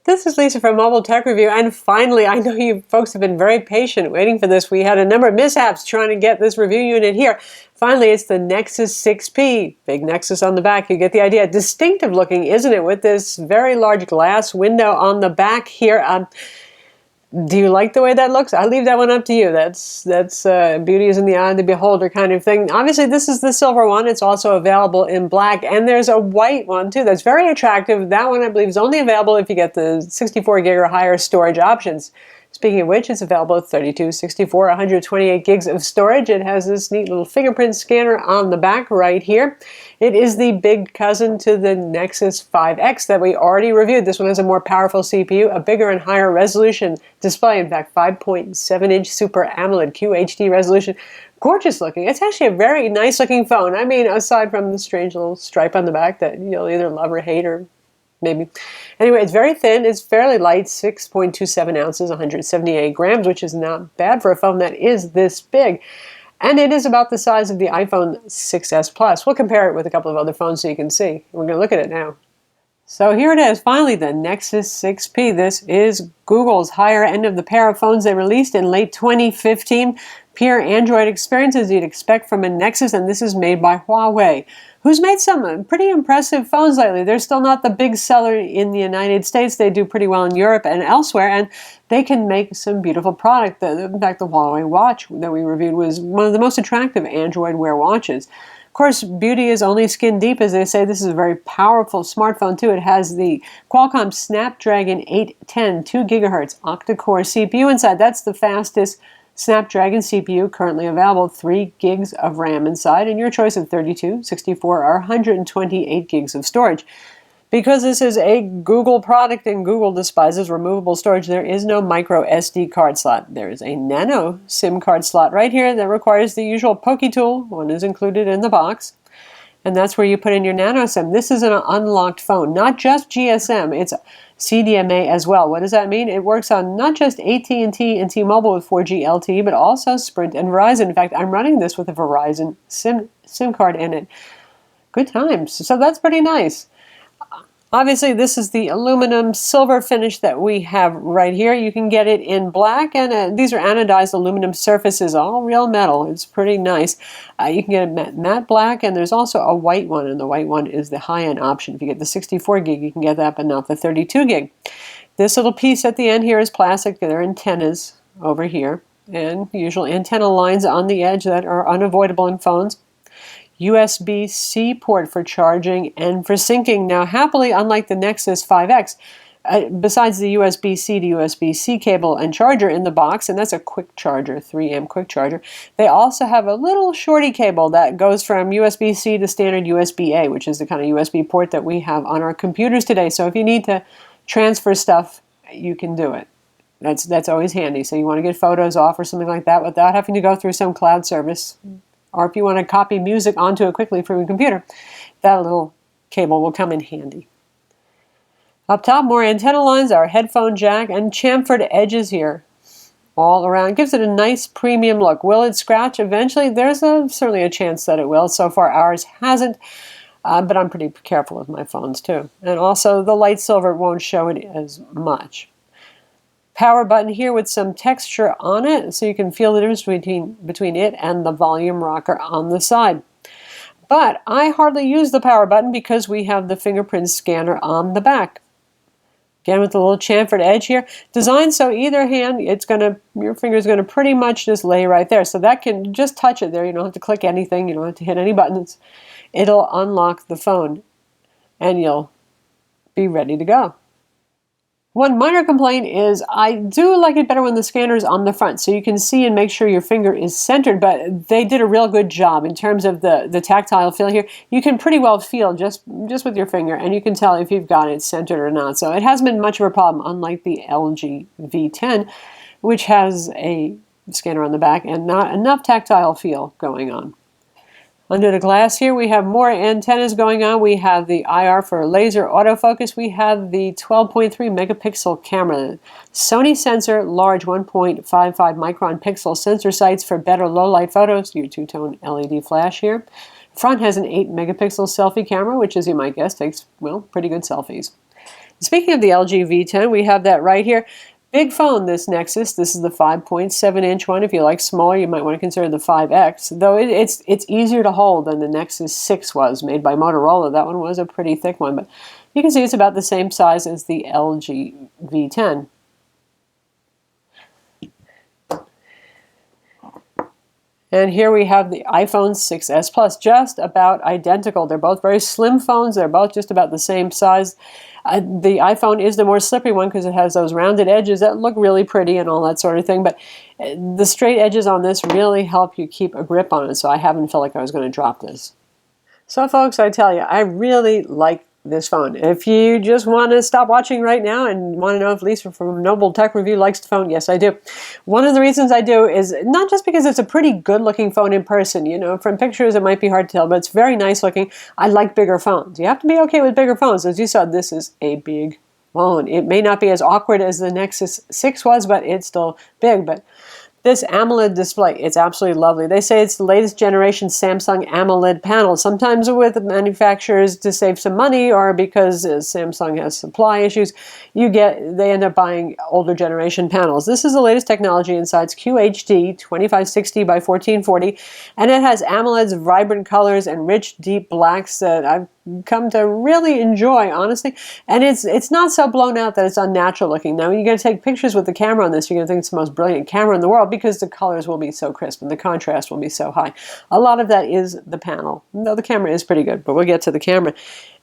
This is Lisa from Mobile Tech Review, and finally, I know you folks have been very patient waiting for this. We had a number of mishaps trying to get this review unit here. Finally, it's the Nexus 6P. Big Nexus on the back, you get the idea. Distinctive looking, isn't it, with this very large glass window on the back here. Do you like the way that looks? I leave that one up to you. That's beauty is in the eye of the beholder kind of thing. Obviously, this is the silver one. It's also available in black, and there's a white one too that's very attractive. That one, I believe, is only available if you get the 64 gig or higher storage options. Speaking of which, it's available at 32, 64, 128 gigs of storage. It has this neat little fingerprint scanner on the back right here. It is the big cousin to the Nexus 5X that we already reviewed. This one has a more powerful CPU, a bigger and higher resolution display. In fact, 5.7-inch Super AMOLED QHD resolution. Gorgeous looking. It's actually a very nice looking phone. I mean, aside from the strange little stripe on the back that you'll either love or hate, or maybe. Anyway, it's very thin. It's fairly light, 6.27 ounces, 178 grams, which is not bad for a phone that is this big. And it is about the size of the iPhone 6s Plus. We'll compare it with a couple of other phones so you can see. We're going to look at it now. So here it is, finally, the Nexus 6P. This is Google's higher end of the pair of phones they released in late 2015. Pure Android experience as you'd expect from a Nexus, and this is made by Huawei, who's made some pretty impressive phones lately. They're still not the big seller in the United States. They do pretty well in Europe and elsewhere, and they can make some beautiful product. In fact, the Huawei watch that we reviewed was one of the most attractive Android Wear watches. Of course, beauty is only skin deep, as they say. This is a very powerful smartphone, too. It has the Qualcomm Snapdragon 810 2 gigahertz octa-core CPU inside. That's the fastest Snapdragon CPU currently available, 3 gigs of RAM inside, and your choice of 32, 64, or 128 gigs of storage. Because this is a Google product and Google despises removable storage, there is no micro SD card slot. There is a nano SIM card slot right here that requires the usual pokey tool. One is included in the box. And that's where you put in your nano SIM. This is an unlocked phone, not just GSM, it's CDMA as well. What does that mean? It works on not just AT&T and T-Mobile with 4G LTE, but also Sprint and Verizon. In fact, I'm running this with a Verizon SIM card in it. Good times. So that's pretty nice. Obviously, this is the aluminum silver finish that we have right here. You can get it in black, and these are anodized aluminum surfaces, all real metal. It's pretty nice. You can get it matte black, and there's also a white one, and the white one is the high-end option. If you get the 64 gig, you can get that, but not the 32 gig. This little piece at the end here is plastic. There are antennas over here, and usual antenna lines on the edge that are unavoidable in phones. USB-C port for charging and for syncing. Now, happily, unlike the Nexus 5X, besides the USB-C to USB-C cable and charger in the box, and that's a quick charger, 3-amp quick charger, they also have a little shorty cable that goes from USB-C to standard USB-A, which is the kind of USB port that we have on our computers today. So if you need to transfer stuff, you can do it. That's always handy. So you want to get photos off or something like that without having to go through some cloud service. Or if you want to copy music onto it quickly from your computer, that little cable will come in handy. Up top, more antenna lines, our headphone jack, and chamfered edges here all around. Gives it a nice premium look. Will it scratch eventually? There's certainly a chance that it will. So far, ours hasn't, but I'm pretty careful with my phones too. And also, the light silver won't show it as much. Power button here with some texture on it, so you can feel the difference between it and the volume rocker on the side. But I hardly use the power button because we have the fingerprint scanner on the back. Again, with the little chamfered edge here, designed so either hand, your finger is going to pretty much just lay right there. So that can just touch it there. You don't have to click anything. You don't have to hit any buttons. It'll unlock the phone, and you'll be ready to go. One minor complaint is I do like it better when the scanner is on the front, so you can see and make sure your finger is centered, but they did a real good job in terms of the tactile feel here. You can pretty well feel just with your finger, and you can tell if you've got it centered or not. So it hasn't been much of a problem, unlike the LG V10, which has a scanner on the back and not enough tactile feel going on. Under the glass here, we have more antennas going on. We have the IR for laser autofocus. We have the 12.3 megapixel camera. Sony sensor, large 1.55 micron pixel sensor sights for better low-light photos. Your two-tone LED flash here. Front has an 8 megapixel selfie camera, which, as you might guess, takes, well, pretty good selfies. Speaking of the LG V10, we have that right here. Big phone, this Nexus. This is the 5.7-inch one. If you like smaller, you might want to consider the 5X, though it's easier to hold than the Nexus 6 was, made by Motorola. That one was a pretty thick one, but you can see it's about the same size as the LG V10. And here we have the iPhone 6s Plus, just about identical. They're both very slim phones. They're both just about the same size. The iPhone is the more slippery one because it has those rounded edges that look really pretty and all that sort of thing. But the straight edges on this really help you keep a grip on it, so I haven't felt like I was going to drop this. So folks, I tell you, I really like this phone. If you just want to stop watching right now and want to know if Lisa from Noble Tech Review likes the phone, yes, I do. One of the reasons I do is not just because it's a pretty good-looking phone in person. You know, from pictures it might be hard to tell, but it's very nice looking. I like bigger phones. You have to be okay with bigger phones. As you saw, this is a big phone. It may not be as awkward as the Nexus 6 was, but it's still big. But this AMOLED display, it's absolutely lovely. They say it's the latest generation Samsung AMOLED panel, sometimes with manufacturers to save some money or because Samsung has supply issues. They end up buying older generation panels. This is the latest technology inside. It's QHD 2560 by 1440, and it has AMOLED's vibrant colors and rich deep blacks that I've come to really enjoy, honestly. And it's not so blown out that it's unnatural looking. Now, when you're going to take pictures with the camera on this, you're going to think it's the most brilliant camera in the world because the colors will be so crisp and the contrast will be so high. A lot of that is the panel. No, the camera is pretty good, but we'll get to the camera.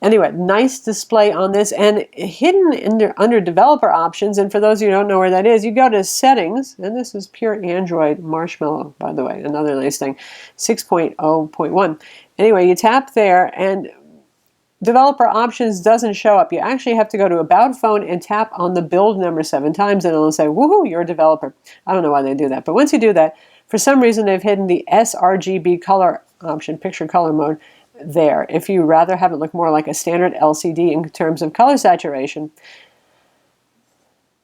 Anyway, nice display on this, and hidden under developer options, and for those of you who don't know where that is, you go to settings, and this is pure Android Marshmallow, by the way, another nice thing, 6.0.1. Anyway, you tap there, and developer options doesn't show up. You actually have to go to About Phone and tap on the build number 7 times, and it'll say, woohoo, you're a developer. I don't know why they do that, but once you do that, for some reason they've hidden the sRGB color option, picture color mode, there. If you rather have it look more like a standard LCD in terms of color saturation,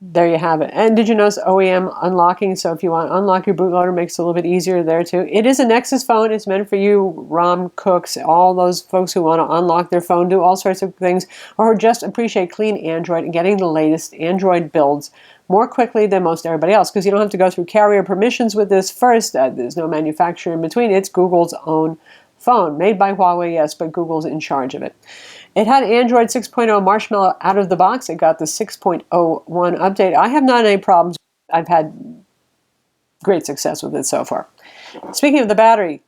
there you have it. And did you notice OEM unlocking? So if you want to unlock your bootloader, makes it a little bit easier there too. It is a Nexus phone. It's meant for you ROM cooks, all those folks who want to unlock their phone, do all sorts of things, or just appreciate clean Android and getting the latest Android builds more quickly than most everybody else, because you don't have to go through carrier permissions with this first. There's no manufacturer in between. It's Google's own phone, made by Huawei, yes, but Google's in charge of it. It had Android 6.0 Marshmallow out of the box. It got the 6.01 update. I have not any problems. I've had great success with it so far. Speaking of the battery,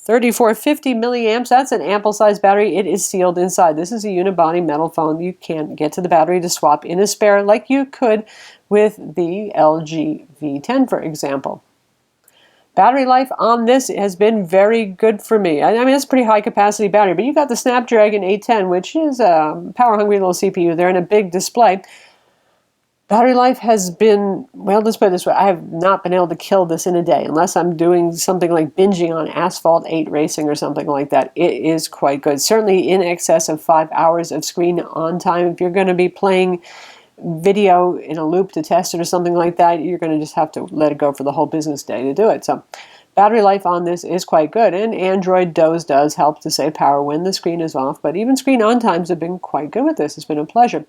3450 milliamps, that's an ample size battery. It is sealed inside. This is a unibody metal phone. You can't get to the battery to swap in a spare like you could with the LG V10, for example. Battery life on this has been very good for me. I mean, it's a pretty high capacity battery, but you've got the Snapdragon 810, which is a power-hungry little CPU there and a big display. Battery life has been, well, let's put it this way, I have not been able to kill this in a day, unless I'm doing something like binging on Asphalt 8 racing or something like that. It is quite good. Certainly in excess of 5 hours of screen on time. If you're going to be playing video in a loop to test it or something like that, you're going to just have to let it go for the whole business day to do it. So battery life on this is quite good, and Android does help to save power when the screen is off, but even screen on times have been quite good with this. It's been a pleasure.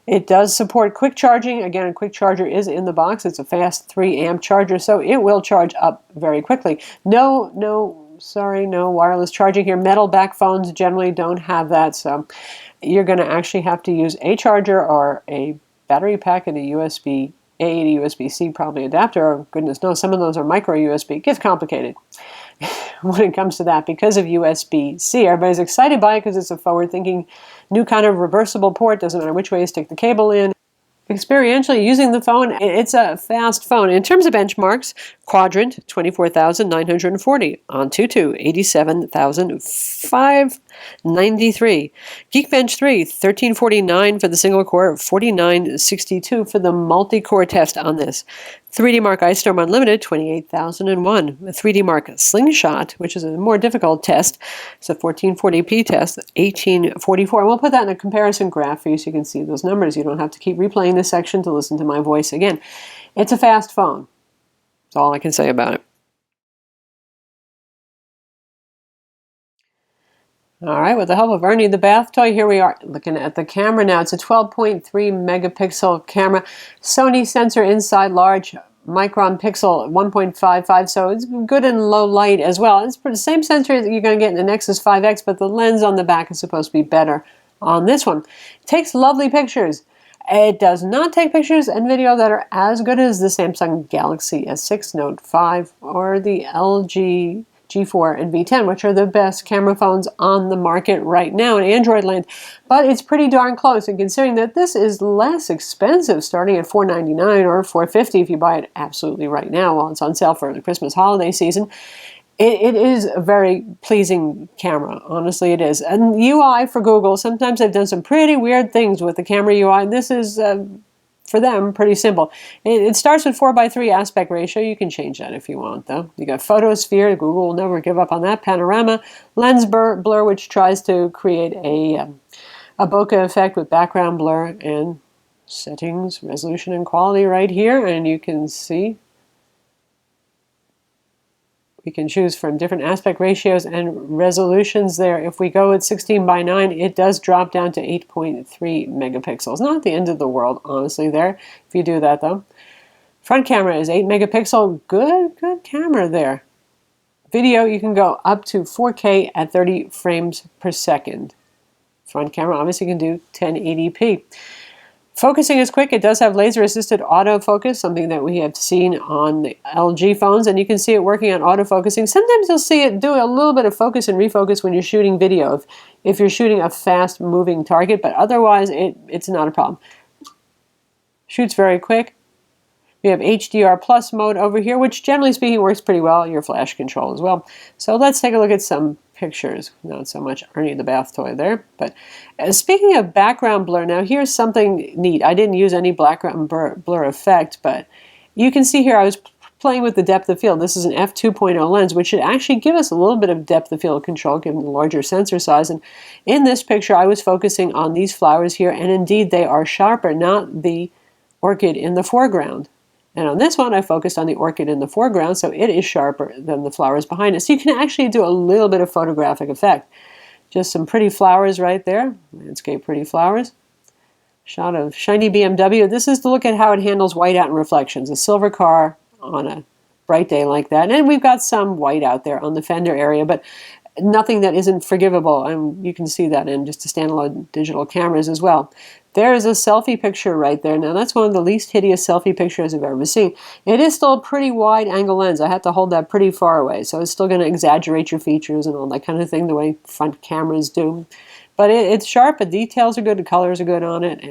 It does support quick charging. Again, a quick charger is in the box. It's a fast 3 amp charger, so it will charge up very quickly. No wireless charging here. Metal back phones generally don't have that, so you're going to actually have to use a charger or a battery pack and a USB A to USB-C probably adapter, or goodness knows, some of those are micro USB. It gets complicated when it comes to that because of USB-C. Everybody's excited by it because it's a forward-thinking new kind of reversible port. Doesn't matter which way you stick the cable in. Experientially using the phone, it's a fast phone. In terms of benchmarks, Quadrant 24,940, Antutu 87,593, Geekbench 3 1349 for the single core, 4962 for the multi-core test on this. 3D Mark Ice Storm Unlimited 28,001, 3D Mark Slingshot, which is a more difficult test, it's a 1440p test, 1844. And we'll put that in a comparison graph for you so you can see those numbers. You don't have to keep replaying this section to listen to my voice again. It's a fast phone. That's all I can say about it. All right, with the help of Ernie the bath toy, here we are looking at the camera now. It's a 12.3 megapixel camera. Sony sensor inside, large micron pixel 1.55, so it's good in low light as well. It's the same sensor that you're going to get in the Nexus 5X, but the lens on the back is supposed to be better on this one. It takes lovely pictures. It does not take pictures and video that are as good as the Samsung Galaxy S6, Note 5, or the LG G4 and V10, which are the best camera phones on the market right now in Android land. But it's pretty darn close, and considering that this is less expensive, starting at $499 or $450 if you buy it absolutely right now while it's on sale for the Christmas holiday season, it is a very pleasing camera. Honestly, it is. And UI for Google, sometimes they've done some pretty weird things with the camera UI. This is for them, pretty simple. It starts with 4:3 aspect ratio. You can change that if you want, though. You got photosphere. Google will never give up on that. Panorama, lens blur, which tries to create a bokeh effect with background blur, and settings, resolution, and quality right here. And you can see we can choose from different aspect ratios and resolutions there. If we go at 16:9, it does drop down to 8.3 megapixels. Not the end of the world, honestly, there, if you do that, though. Front camera is 8 megapixel. Good camera there. Video, you can go up to 4K at 30 frames per second. Front camera obviously can do 1080p. Focusing is quick. It does have laser-assisted autofocus, something that we have seen on the LG phones, and you can see it working on autofocusing. Sometimes you'll see it do a little bit of focus and refocus when you're shooting video, if you're shooting a fast-moving target, but otherwise it's not a problem. Shoots very quick. We have HDR plus mode over here, which generally speaking works pretty well. Your flash control as well. So let's take a look at some pictures. Not so much Ernie the bath toy there. But speaking of background blur, now here's something neat. I didn't use any background blur effect, but you can see here I was playing with the depth of field. This is an f2.0 lens, which should actually give us a little bit of depth of field control given the larger sensor size. And in this picture, I was focusing on these flowers here, and indeed they are sharper, not the orchid in the foreground. And on this one, I focused on the orchid in the foreground, so it is sharper than the flowers behind it. So you can actually do a little bit of photographic effect. Just some pretty flowers right there. Landscape pretty flowers. Shot of shiny BMW. This is to look at how it handles whiteout and reflections. A silver car on a bright day like that. And we've got some white out there on the fender area, but nothing that isn't forgivable. And you can see that in just the standalone digital cameras as well. There is a selfie picture right there. Now that's one of the least hideous selfie pictures I've ever seen. It is still a pretty wide angle lens. I have to hold that pretty far away, so it's still going to exaggerate your features and all that kind of thing the way front cameras do. But it's sharp, the details are good, the colors are good on it,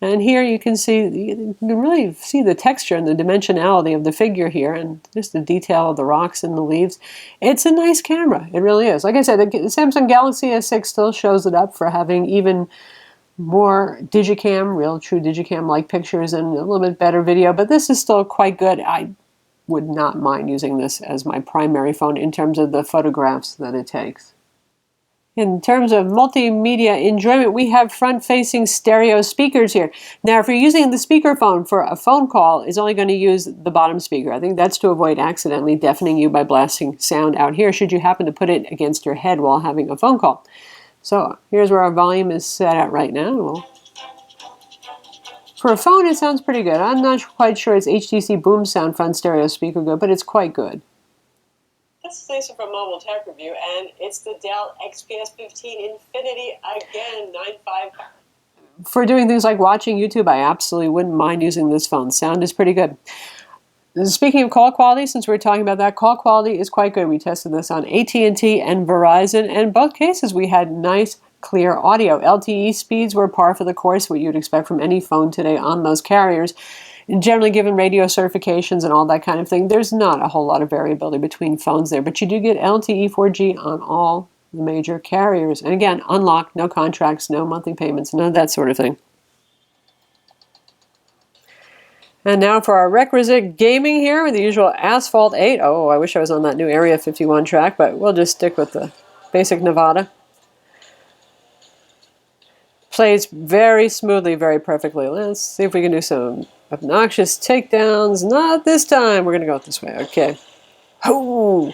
and here you can really see the texture and the dimensionality of the figure here, and just the detail of the rocks and the leaves. It's a nice camera. It really is. Like I said, the Samsung Galaxy S6 still shows it up for having even more digicam, real true digicam-like pictures and a little bit better video, but this is still quite good. I would not mind using this as my primary phone in terms of the photographs that it takes. In terms of multimedia enjoyment, we have front-facing stereo speakers here. Now, if you're using the speakerphone for a phone call, it's only going to use the bottom speaker. I think that's to avoid accidentally deafening you by blasting sound out here, should you happen to put it against your head while having a phone call. So here's where our volume is set at right now. For a phone, it sounds pretty good. I'm not quite sure it's HTC Boom Sound front stereo speaker good, but it's quite good. This is Lisa from Mobile Tech Review, and it's the Dell XPS 15 Infinity again, 9.5. For doing things like watching YouTube, I absolutely wouldn't mind using this phone. Sound is pretty good. Speaking of call quality, since we're talking about that, call quality is quite good. We tested this on AT&T and Verizon, and in both cases we had nice, clear audio. LTE speeds were par for the course, what you'd expect from any phone today on those carriers. Generally, given radio certifications and all that kind of thing, there's not a whole lot of variability between phones there, but you do get LTE 4G on all the major carriers. And again, unlocked, no contracts, no monthly payments, none of that sort of thing. And now for our requisite gaming here with the usual Asphalt 8. Oh, I wish I was on that new Area 51 track, but we'll just stick with the basic Nevada. Plays very smoothly, very perfectly. Let's see if we can do some obnoxious takedowns. Not this time. We're going to go this way. Okay. Oh!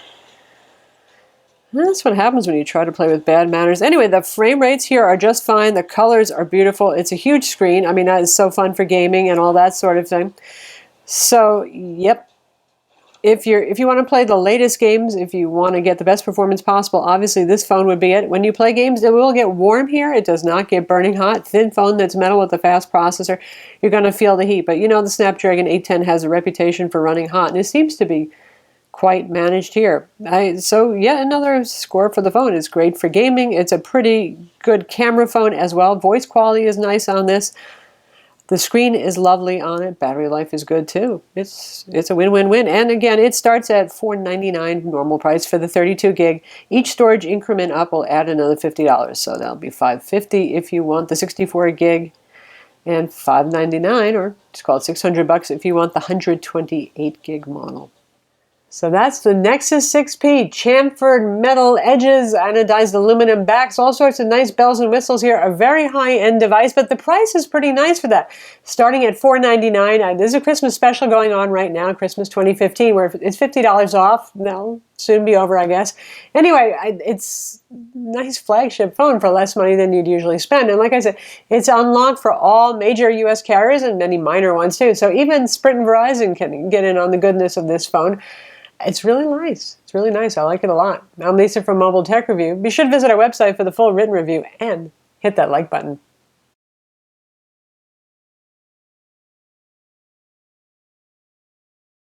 That's what happens when you try to play with bad manners. Anyway, the frame rates here are just fine. The colors are beautiful. It's a huge screen. I mean, that is so fun for gaming and all that sort of thing. So, yep. If you want to play the latest games, if you want to get the best performance possible, obviously this phone would be it. When you play games, it will get warm here. It does not get burning hot. Thin phone that's metal with a fast processor, you're going to feel the heat. But you know the Snapdragon 810 has a reputation for running hot, and it seems to be quite managed here. So yet another score for the phone. It's great for gaming. It's a pretty good camera phone as well. Voice quality is nice on this. The screen is lovely on it. Battery life is good too. It's a win-win-win. And again, it starts at $499 normal price for the 32 gig. Each storage increment up will add another $50. So that'll be $550 if you want the 64 gig, and $599, or just call it $600 if you want the 128 gig model. So that's the Nexus 6P, chamfered metal edges, anodized aluminum backs, all sorts of nice bells and whistles here. A very high-end device, but the price is pretty nice for that. Starting at $499. There's a Christmas special going on right now, Christmas 2015, where it's $50 off. That'll soon be over, I guess. Anyway, it's a nice flagship phone for less money than you'd usually spend. And like I said, it's unlocked for all major U.S. carriers and many minor ones too. So even Sprint and Verizon can get in on the goodness of this phone. It's really nice. It's really nice. I like it a lot. I'm Lisa from Mobile Tech Review. Be sure to visit our website for the full written review and hit that like button.